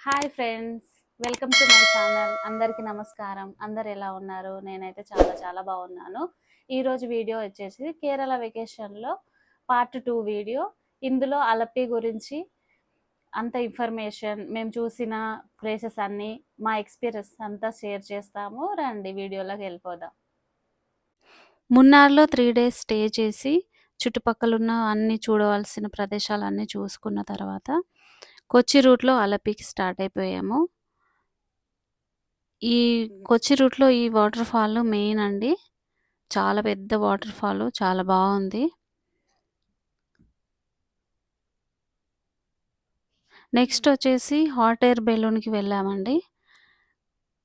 Hi friends, welcome to my channel. అందరికీ నమస్కారం. అందరు ఎలా ఉన్నారు? నేనైతే చాలా చాలా బాగున్నాను. ఈరోజు వీడియో వచ్చేసి కేరళ వెకేషన్లో పార్ట్ 2 వీడియో. ఇందులో అలప్పి గురించి అంత ఇన్ఫర్మేషన్, మేము చూసిన ప్లేసెస్ అన్నీ, మా ఎక్స్పీరియన్స్ అంతా షేర్ చేస్తాము. రండి వీడియోలోకి వెళ్ళిపోదాం. మున్నార్లో 3 డేస్ స్టే చేసి చుట్టుపక్కలున్న అన్ని చూడవలసిన ప్రదేశాలన్నీ చూసుకున్న తర్వాత కొచ్చి రూట్‌లో అలపికి స్టార్ట్ అయిపోయాము. ఈ కొచ్చి రూట్‌లో ఈ వాటర్ ఫాల్ మెయిన్ అండి. చాలా పెద్ద వాటర్ ఫాల్, చాలా బావుంది. నెక్స్ట్ వచ్చేసి హాట్ ఎయిర్ బెలూన్‌కి వెళ్ళామండి.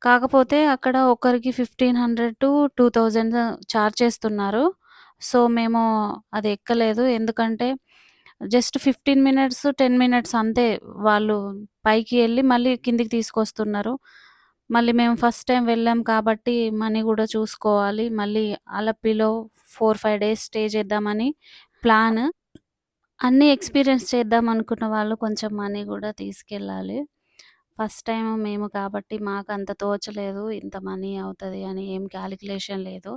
కాకపోతే అక్కడ ఒకరికి 1500-2000 చార్జ్ చేస్తున్నారు. సో, మేము అది ఎక్కలేదు. ఎందుకంటే జస్ట్ 15 మినిట్స్, 10 మినిట్స్ అంతే. వాళ్ళు పైకి ఎళ్లి మళ్ళీ కిందికి తీసుకొస్తున్నారు. మళ్ళీ మేము ఫస్ట్ టైమ్ వెళ్ళాం కాబట్టి మనీ గూడా చూసుకోవాలి. మళ్ళీ అలపిలో 4, 5 డేస్ స్టే చేద్దామని ప్లాన్. అన్నీ ఎక్స్‌పీరియన్స్ చేద్దాం అనుకున్న వాళ్ళు కొంచెం మనీ గూడా తీసుకెళ్ళాలి. ఫస్ట్ టైమ్ మేము కాబట్టి మాకంత తోచలేదు. ఇంత మనీ అవుతది అని ఏం కాలిక్యులేషన్ లేదు.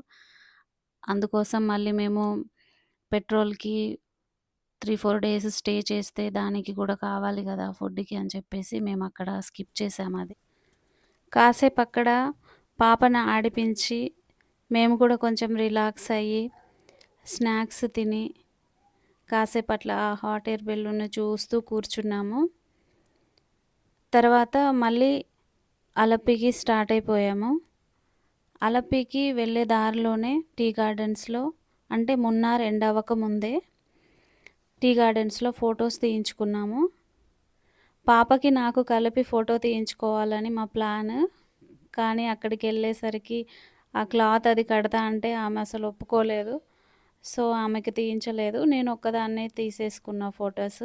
అందుకోసం మళ్ళీ మేము పెట్రోల్‌కి 3, 4 డేస్ స్టే చేస్తే దానికి గూడా కావాలి గదా! ఫుడ్‌కి అని చెప్పేసి మేమక్కడ స్కిప్ చేశామది. కాసేపక్కడ పాపను ఆడిపించి, మేము కూడా కొంచెం రిలాక్స్ అయ్యి, స్నాక్స్ తిని, కాసేపట్లా ఆ హాట్ ఎయిర్ బెలూన్‌ని చూస్తూ కూర్చున్నాము. తర్వాత మళ్ళీ అలపికి స్టార్ట్ అయిపోయాము. అలపికి వెళ్ళే దారిలోనే టీ గార్డెన్స్‌లో, అంటే మున్నార్ ఎండ్ అవ్వక ముందే టీ గార్డెన్స్‌లో ఫోటోస్ తీయించుకున్నాము. పాపకి నాకు కలిపి ఫోటో తీయించుకోవాలని మా ప్లాన్. కానీ అక్కడికెళ్ళేసరికి ఆ క్లాత్ అది కడతా అంటే ఆమె అసలు ఒప్పుకోలేదు. సో, ఆమెకి తీయించలేదు. నేను ఒక్కదాన్నే తీసేసుకున్న ఫోటోస్.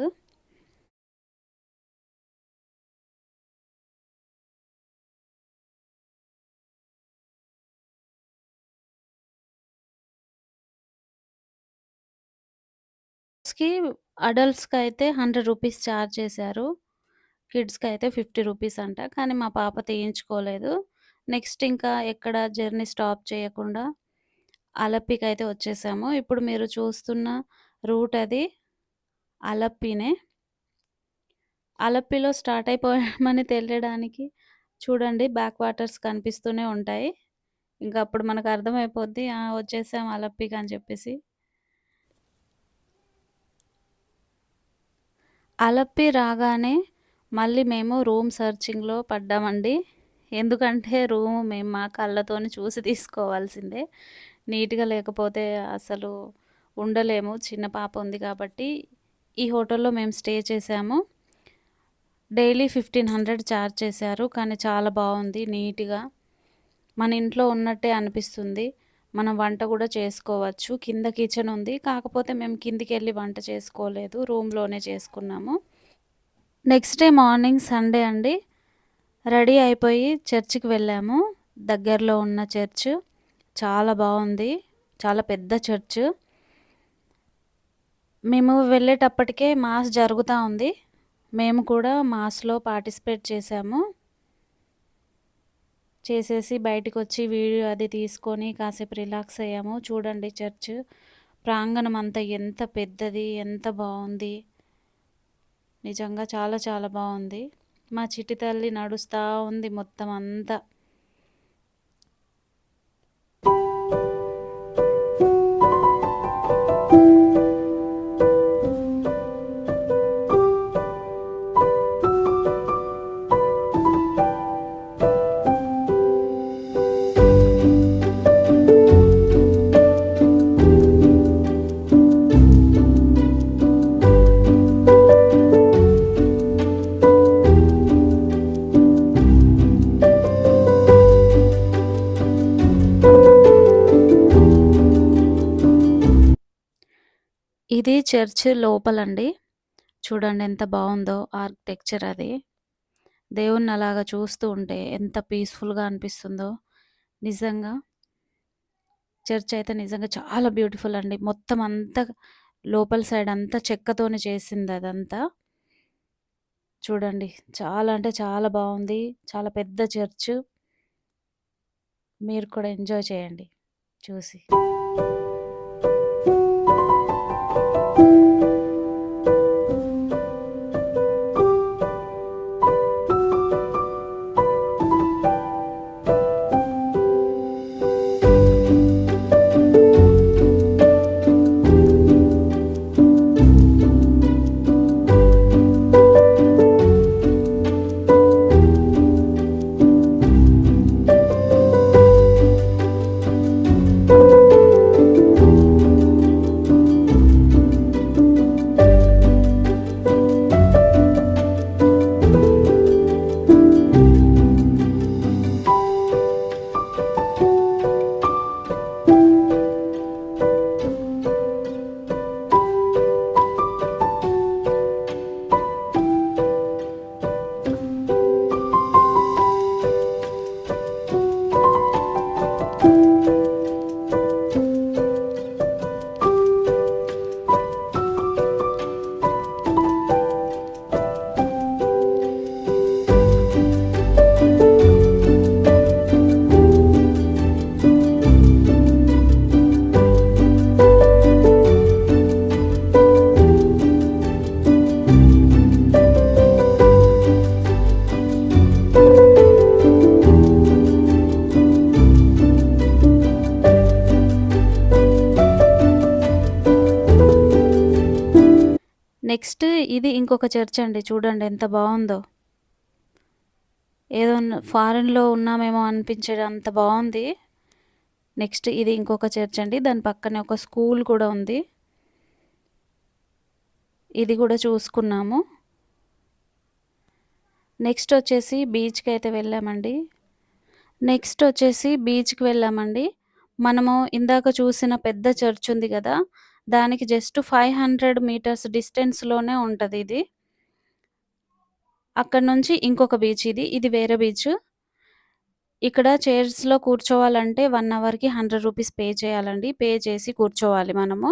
కి అడల్ట్స్‌కైతే రూ. 100 చార్జ్ చేశారు. కిడ్స్‌కైతే రూ. 50 అంట. కానీ మా పాప తీయించుకోలేదు. నెక్స్ట్ ఇంకా ఎక్కడ జర్నీ స్టాప్ చేయకుండా అలప్పికైతే వచ్చేసాము. ఇప్పుడు మీరు చూస్తున్న రూట్ అది అలప్పినే. అలప్పిలో స్టార్ట్ అయిపోయామని తెలియడానికి చూడండి, బ్యాక్ వాటర్స్ కనిపిస్తూనే ఉంటాయి. ఇంక అప్పుడు మనకు అర్థమైపోద్ది. ఆ! వచ్చేసాం అలప్పికి అని చెప్పేసి. అలప్పి రాగానే మళ్ళీ మేము రూమ్ సెర్చింగ్‌లో పడ్డామండి. ఎందుకంటే రూము మేము మా కళ్ళతోని చూసి తీసుకోవాల్సిందే. నీట్‌గా లేకపోతే అసలు ఉండలేము. చిన్న పాప ఉంది కాబట్టి. ఈ హోటల్‌లో మేము స్టే చేశాము. డైలీ 1500 చార్జ్ చేశారు. కానీ చాలా బావుంది నీట్‌గా. మన ఇంట్లో ఉన్నట్టే అనిపిస్తుంది. మనం వంట గూడా చేసుకోవచ్చు. కింద కిచెన్ ఉంది. కాకపోతే మేము కిందికెళ్ళి వంట చేసుకోలేదు. రూమ్‌లోనే చేసుకున్నాము. నెక్స్ట్ డే మార్నింగ్ సండే అండి. రెడీ అయిపోయి చర్చ్‌కి వెళ్ళాము. దగ్గరలో ఉన్న చర్చ్. చాలా బావుంది. చాలా పెద్ద చర్చ్. మేము వెళ్ళేటప్పటికే మాస్ జరుగుతా ఉంది. మేము కూడా మాస్‌లో పార్టిసిపేట్ చేశాము. చేసేసి బయటికొచ్చి వీడియో అది తీసుకొని కాసేపు రిలాక్స్ అయ్యాము. చూడండి చర్చ్ ప్రాంగణం అంతా ఎంత పెద్దది, ఎంత బావుంది. నిజంగా చాలా చాలా బావుంది. మా చిట్టి తల్లి నడుస్తా ఉంది మొత్తం అంతా. ఇది చర్చ్ లోపలండి. చూడండి ఎంత బావుందో ఆర్కిటెక్చర్ అది. దేవుడిని అలాగా చూస్తూ ఉంటే ఎంత పీస్‌ఫుల్‌గా అనిపిస్తుందో. నిజంగా చర్చ్ అయితే నిజంగా చాలా బ్యూటిఫుల్ అండి. మొత్తం అంతా లోపల సైడ్ అంతా చెక్కతోని చేసిందదంతా. చూడండి. చాలా అంటే చాలా బావుంది. చాలా పెద్ద చర్చ్. మీరు కూడా ఎంజాయ్ చేయండి చూసి. నెక్స్ట్ ఇది ఇంకొక చర్చ్ అండి. చూడండి ఎంత బావుందో. ఏదో ఫారెన్‌లో ఉన్నామేమో అనిపించేటంత బావుంది. నెక్స్ట్ ఇది ఇంకొక చర్చ్ అండి. దాని పక్కనే ఒక స్కూల్ కూడా ఉంది. ఇది కూడా చూసుకున్నాము. నెక్స్ట్ వచ్చేసి బీచ్‌కైతే వెళ్ళామండి. నెక్స్ట్ వచ్చేసి బీచ్‌కి వెళ్ళామండి. మనము ఇందాక చూసిన పెద్ద చర్చ్ ఉంది గదా! దానికి జస్ట్ 500 మీటర్స్ డిస్టెన్స్‌లోనే ఉంటదిది. అక్కడి నుంచి ఇంకొక బీచ్ ఇది. ఇది వేరే బీచ్. ఇక్కడ చైర్స్‌లో కూర్చోవాలంటే 1 అవర్‌కి రూ. 100 పే చేయాలండి. పే చేసి కూర్చోవాలి మనము.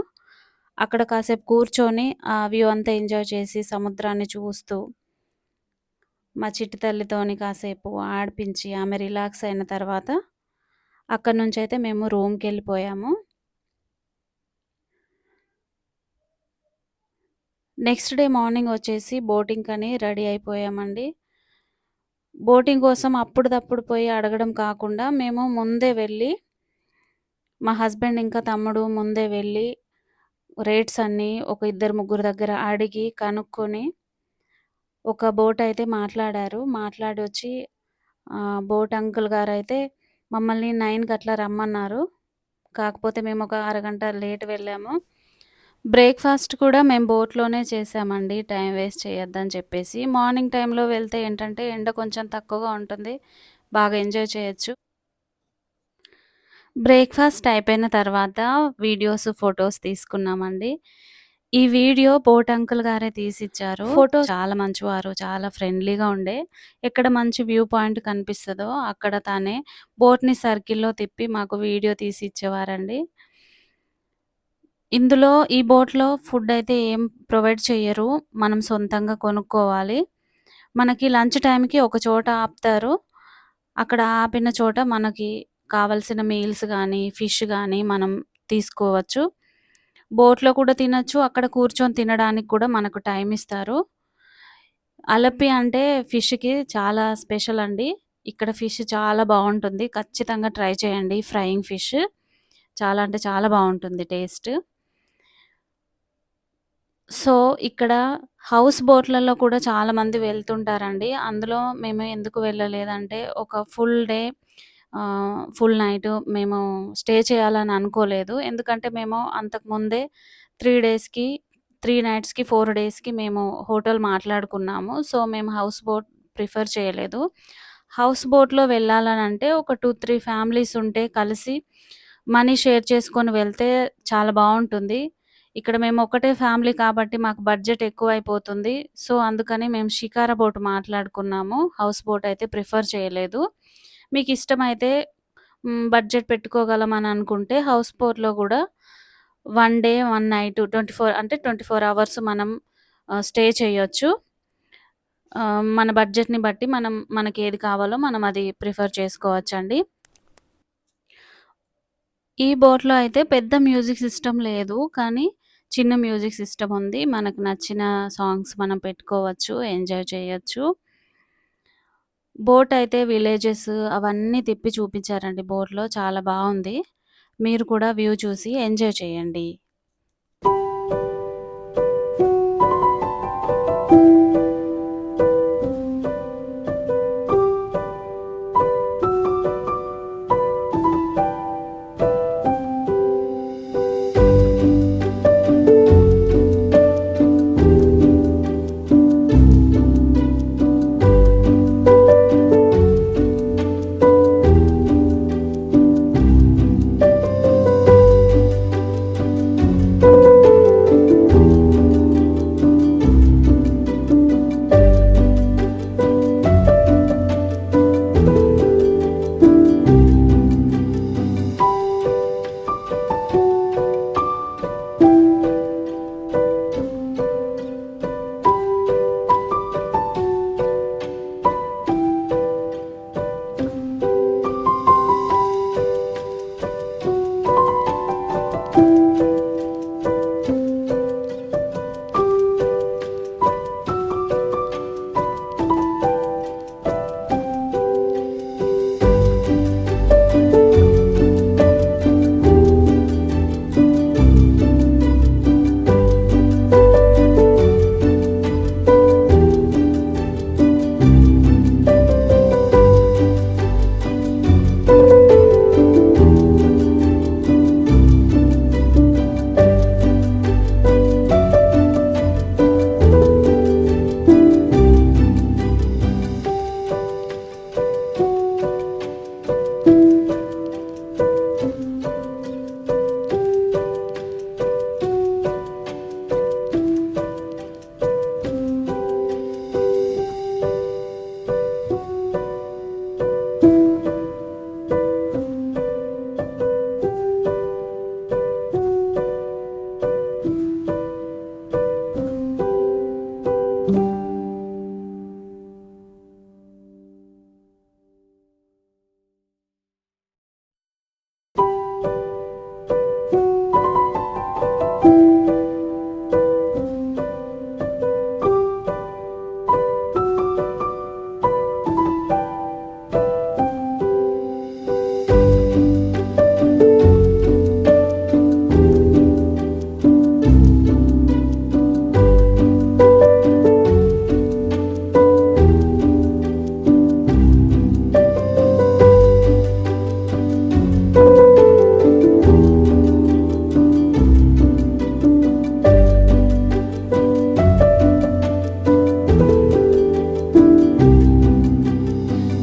అక్కడ కాసేపు కూర్చొని ఆ వ్యూ అంతా ఎంజాయ్ చేసి సముద్రాన్ని చూస్తూ, మా చిట్టి తల్లితోని కాసేపు ఆడిపించి ఆమె రిలాక్స్ అయిన తర్వాత అక్కడి నుంచయితే మేము రూమ్‌కెళ్ళిపోయాము. నెక్స్ట్ డే మార్నింగ్ వచ్చేసి బోటింగ్‌కని రెడీ అయిపోయామండి. బోటింగ్ కోసం అప్పుడిదప్పుడు పోయి అడగడం కాకుండా మేము ముందే వెళ్ళి మా హస్బెండ్ ఇంకా తమ్ముడు ముందే వెళ్ళి రేట్స్ అన్నీ ఒక ఇద్దరు, ముగ్గురు దగ్గర అడిగి కనుక్కొని ఒక బోట్ అయితే మాట్లాడారు. మాట్లాడొచ్చి బోట్ అంకుల్ గారైతే మమ్మల్ని 9కి అట్లా రమ్మన్నారు. కాకపోతే మేము ఒక అరగంట లేట్ వెళ్ళాము. బ్రేక్‌ఫాస్ట్ కూడా మేము బోట్‌లోనే చేశామండి. టైం వేస్ట్ చేయొద్దని చెప్పేసి. మార్నింగ్ టైమ్‌లో వెళ్తే ఏంటంటే ఎండ కొంచెం తక్కువగా ఉంటుంది. బాగా ఎంజాయ్ చేయొచ్చు. బ్రేక్‌ఫాస్ట్ అయిపోయిన తర్వాత వీడియోస్, ఫోటోస్ తీసుకున్నామండి. ఈ వీడియో బోట్ అంకుల్ గారే తీసిచ్చారు. ఫోటోస్ చాలా మంచివారు. చాలా ఫ్రెండ్లీగా ఉండే. ఎక్కడ మంచి వ్యూ పాయింట్ కనిపిస్తదో అక్కడ తనే బోట్‌ని సర్కిల్‌లో తిప్పి మాకు వీడియో తీసి ఇచ్చేవారండి. ఇందులో ఈ బోట్‌లో ఫుడ్ అయితే ఏం ప్రొవైడ్ చెయ్యరు. మనం సొంతంగా కొనుక్కోవాలి. మనకి లంచ్ టైమ్‌కి ఒక చోట ఆపుతారు. అక్కడ ఆపిన చోట మనకి కావాల్సిన మీల్స్ గానీ, ఫిష్ గానీ మనం తీసుకోవచ్చు. బోట్‌లో కూడా తినొచ్చు. అక్కడ కూర్చొని తినడానికి కూడా మనకు టైమ్ ఇస్తారు. అలపి అంటే ఫిష్‌కి చాలా స్పెషల్ అండి. ఇక్కడ ఫిష్ చాలా బావుంటుంది. ఖచ్చితంగా ట్రై చేయండి ఫ్రైయింగ్ ఫిష్. చాలా అంటే చాలా బావుంటుంది టేస్ట్. సో, ఇక్కడ హౌస్ బోట్‌లలో కూడా చాలామంది వెళ్తుంటారండి. అందులో మేము ఎందుకు వెళ్ళలేదంటే, ఒక ఫుల్ డే ఫుల్ నైట్ మేము స్టే చేయాలని అనుకోలేదు. ఎందుకంటే, మేము అంతకుముందే 3 డేస్‌కి, 3 నైట్స్‌కి, 4 డేస్‌కి మేము హోటల్ మాట్లాడుకున్నాము. సో, మేము హౌస్ బోట్ ప్రిఫర్ చేయలేదు. హౌస్ బోట్‌లో వెళ్ళాలనంటే ఒక 2, 3 ఫ్యామిలీస్ ఉంటే కలిసి మనీ షేర్ చేసుకొని వెళ్తే చాలా బావుంటుంది. ఇక్కడ మేము ఒక్కటే ఫ్యామిలీ కాబట్టి మాకు బడ్జెట్ ఎక్కువైపోతుంది. సో, అందుకని మేము షికారా బోట్ మాట్లాడుకున్నాము. హౌస్ బోట్ అయితే ప్రిఫర్ చేయలేదు. మీకిష్టమైతే బడ్జెట్ పెట్టుకోగలమని అనుకుంటే హౌస్ బోట్‌లో గూడా 1 డే, 1 నైట్ 24 అంటే 24 అవర్స్ మనం స్టే చేయొచ్చు. మన బడ్జెట్‌ని బట్టి మనకేది కావాలో మనం అది ప్రిఫర్ చేసుకోవచ్చండి. ఈ బోట్‌లో అయితే పెద్ద మ్యూజిక్ సిస్టమ్ లేదు. కానీ చిన్న మ్యూజిక్ సిస్టమ్ ఉంది. మనకు నచ్చిన సాంగ్స్ మనం పెట్టుకోవచ్చు. ఎంజాయ్ చేయొచ్చు. బోట్ అయితే విలేజెస్ అవన్నీ తిప్పి చూపించారండి బోట్‌లో. చాలా బావుంది. మీరు కూడా వ్యూ చూసి ఎంజాయ్ చేయండి.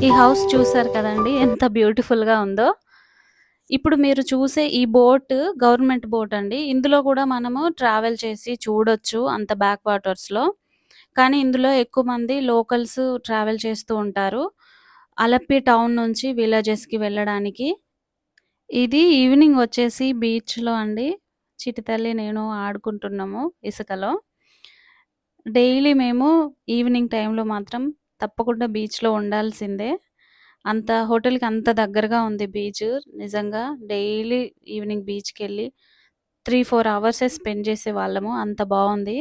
ఈ హౌస్ చూసారు కదండీ! ఎంత బ్యూటిఫుల్‌గా ఉందో. ఇప్పుడు మీరు చూసే ఈ బోట్ గవర్నమెంట్ బోట్ అండి. ఇందులో కూడా మనము ట్రావెల్ చేసి చూడొచ్చు అంత బ్యాక్ వాటర్స్‌లో. కానీ ఇందులో ఎక్కువ మంది లోకల్స్ ట్రావెల్ చేస్తూ ఉంటారు. అలప్పి టౌన్ నుంచి విలేజెస్‌కి వెళ్ళడానికి. ఇది ఈవినింగ్ వచ్చేసి బీచ్‌లో అండి. చిటితల్లి నేను ఆడుకుంటున్నాము ఇసుకలో. డైలీ మేము ఈవినింగ్ టైమ్‌లో మాత్రం తప్పకుండా బీచ్‌లో ఉండాల్సిందే. హోటల్‌కి అంత దగ్గరగా ఉంది బీచ్. నిజంగా డైలీ ఈవినింగ్ బీచ్‌కెళ్ళి 3, 4 అవర్సే స్పెండ్ చేసేవాళ్ళము. అంత బావుంది.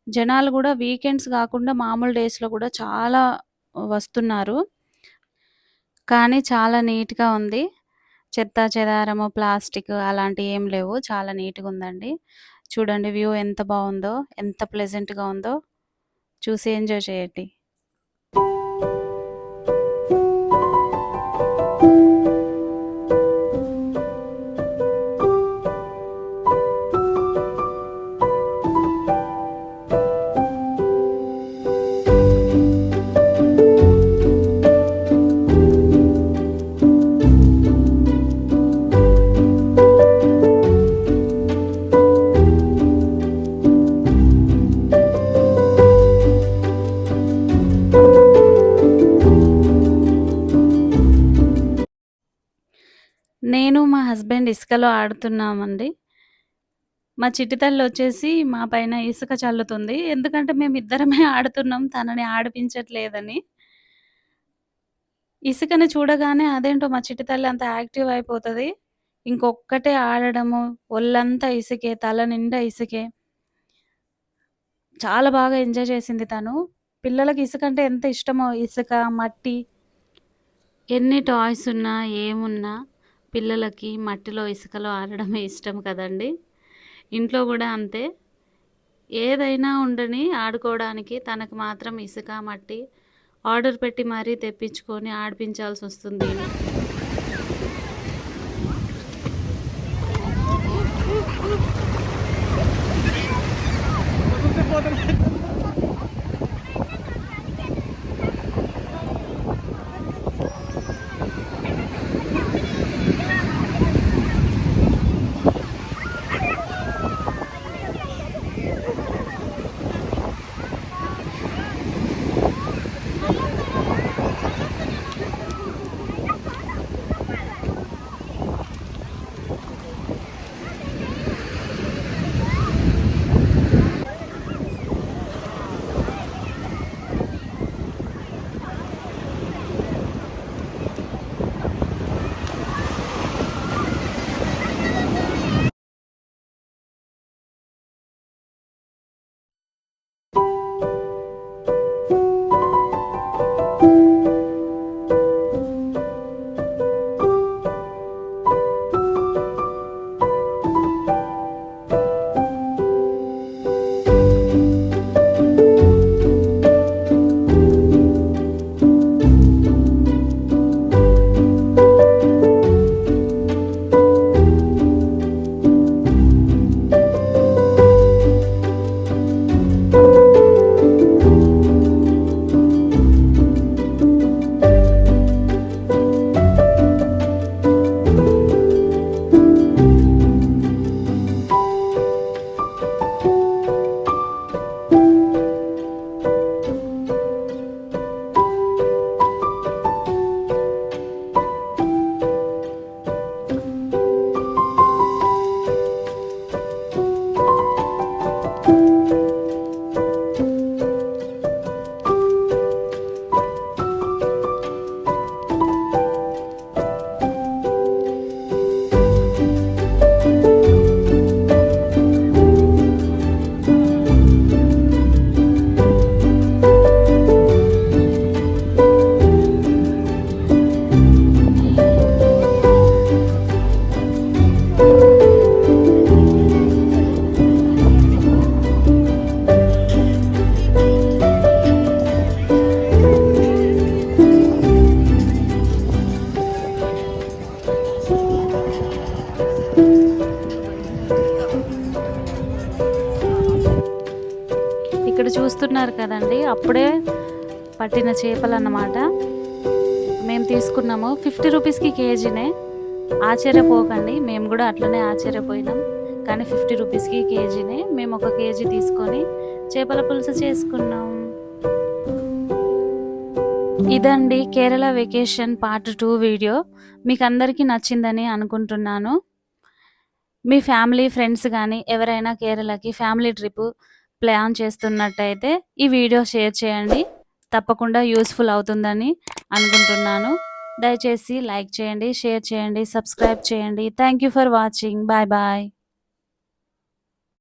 జనాలు గూడా వీకెండ్స్ గాకుండా మామూలు డేస్‌లో గూడా చాలా వస్తున్నారు. కానీ చాలా నీట్‌గా ఉంది. చెత్తా చెదారము, ప్లాస్టిక్ అలాంటియేం లేవు. చాలా నీట్‌గుందండి. చూడండి వ్యూ ఎంత బావుందో, ఎంత ప్లెజెంట్‌గా ఉందో. చూసి ఎంజాయ్ చేయండి. నేను మా హస్బెండ్ ఇసుకలో ఆడుతున్నామండి. మా చిట్టి తల్లొచ్చేసి మా పైన ఇసుక చల్లుతుంది. ఎందుకంటే మేమిద్దరమే ఆడుతున్నాం తనని ఆడిపించట్లేదని. ఇసుకని చూడగానే అదేంటో మా చిట్టి తల్లి అంత యాక్టివ్ అయిపోతది. ఇంకొక్కటే ఆడడము, ఒళ్ళంతా ఇసుకే, తల నిండా ఇసుకే. చాలా బాగా ఎంజాయ్ చేసింది తను. పిల్లలకి ఇసుకంటే ఎంత ఇష్టమో ఇసుక, మట్టి ఎన్ని టాయ్స్ ఉన్నా, ఏమున్నా పిల్లలకి మట్టిలో, ఇసుకలో ఆడడమే ఇష్టం కదండీ! ఇంట్లో గూడా అంతే. ఏదైనా ఉండని ఆడుకోవడానికి తనకు మాత్రం ఇసుక, మట్టి ఆర్డర్ పెట్టి మరీ తెప్పించుకొని ఆడిపించాల్సొస్తుంది. ఇక్కడ చూస్తున్నారు కదండీ! అప్పుడే పట్టిన చేపలన్నమాట. మేము తీసుకున్నాము. 50 రూపీస్‌కి కేజీనే. ఆశ్చర్యపోకండి. మేము గూడా అట్లనే ఆశ్చర్యపోయినాం. కానీ 50 రూపీస్‌కి కేజీనే. మేము ఒక కేజీ తీసుకొని చేపల పులుసు చేసుకున్నాం. ఇదండి కేరళ వెకేషన్ పార్ట్ 2 వీడియో. మీకందరికీ నచ్చిందని అనుకుంటున్నాను. మీ ఫ్యామిలీ, ఫ్రెండ్స్ గానీ ఎవరైనా కేరళకి ఫ్యామిలీ ట్రిప్ ప్లాన్ చేస్తున్నట్టయితే ఈ వీడియో షేర్ చేయండి. తప్పకుండా యూజ్‌ఫుల్ అవుతుందని అనుకుంటున్నాను. దయచేసి లైక్ చేయండి, షేర్ చేయండి, సబ్స్క్రైబ్ చేయండి. Thank you for watching. Bye bye.